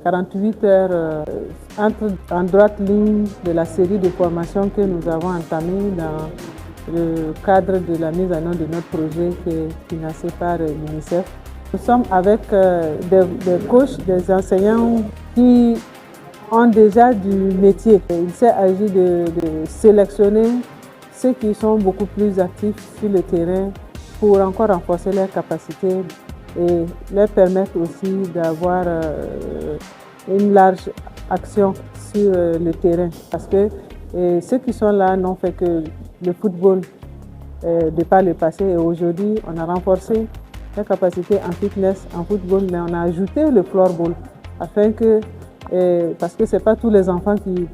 48 heures en droite ligne de la série de formations que nous avons entamées dans le cadre de la mise en œuvre de notre projet qui est financé par l'UNICEF. Nous sommes avec des coachs, des enseignants qui ont déjà du métier. Il s'agit de sélectionner ceux qui sont beaucoup plus actifs sur le terrain pour encore renforcer leurs capacités et leur permettre aussi d'avoir une large action sur le terrain. Parce que ceux qui sont là n'ont fait que le football de par le passé et aujourd'hui on a renforcé leurs capacités en fitness, en football, mais on a ajouté le floorball afin que, parce que ce n'est pas tous les enfants qui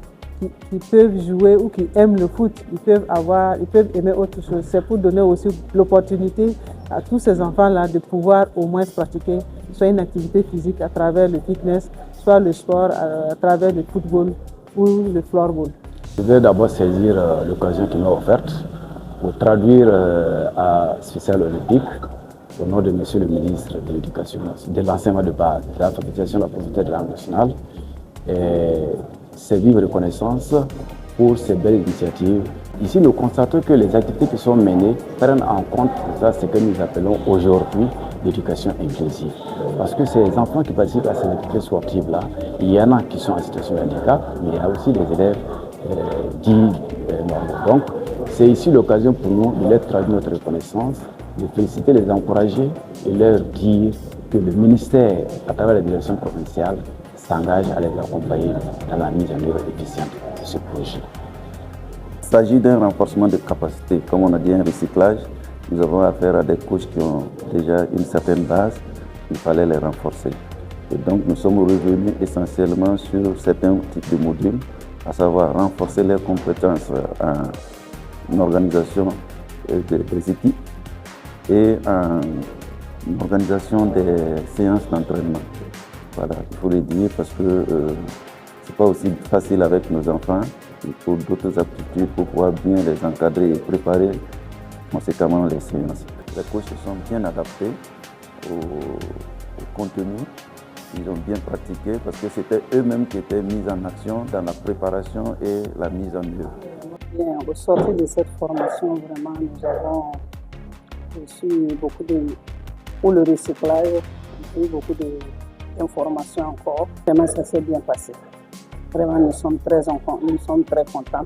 peuvent jouer ou qui aiment le foot, ils peuvent aimer autre chose. C'est pour donner aussi l'opportunité à tous ces enfants-là de pouvoir au moins pratiquer soit une activité physique à travers le fitness, soit le sport à travers le football ou le floorball. Je vais d'abord saisir l'occasion qui m'est offerte pour traduire à Spécial Olympique, au nom de Monsieur le ministre de l'Éducation, de l'enseignement de base, de l'alphabétisation de la pauvreté de la langue nationale, ses vives reconnaissances pour ces belles initiatives. Ici, nous constatons que les activités qui sont menées prennent en compte ce que nous appelons aujourd'hui l'éducation inclusive. Parce que ces enfants qui participent à ces activités sportives-là, il y en a qui sont en situation de handicap, mais il y a aussi des élèves dits normaux. Donc, c'est ici l'occasion pour nous de leur traduire notre reconnaissance, de féliciter, les encourager et leur dire que le ministère, à travers la direction provinciale, s'engage à les accompagner dans la mise en œuvre efficiente de ce projet. Il s'agit d'un renforcement de capacité. Comme on a dit, un recyclage, nous avons affaire à des coachs qui ont déjà une certaine base, il fallait les renforcer. Et donc nous sommes revenus essentiellement sur certains types de modules, à savoir renforcer leurs compétences en organisation des équipes et en organisation des séances d'entraînement. Voilà, il faut le dire parce que ce n'est pas aussi facile avec nos enfants. Il faut d'autres aptitudes pour pouvoir bien les encadrer et préparer conséquemment les séances. Les coachs se sont bien adaptés au contenu. Ils ont bien pratiqué parce que c'était eux-mêmes qui étaient mis en action dans la préparation et la mise en œuvre. Bien, au sortir de cette formation, vraiment, nous avons reçu beaucoup pour le recyclage, beaucoup d'informations encore. Vraiment, ça s'est bien passé. Vraiment, nous sommes très contents.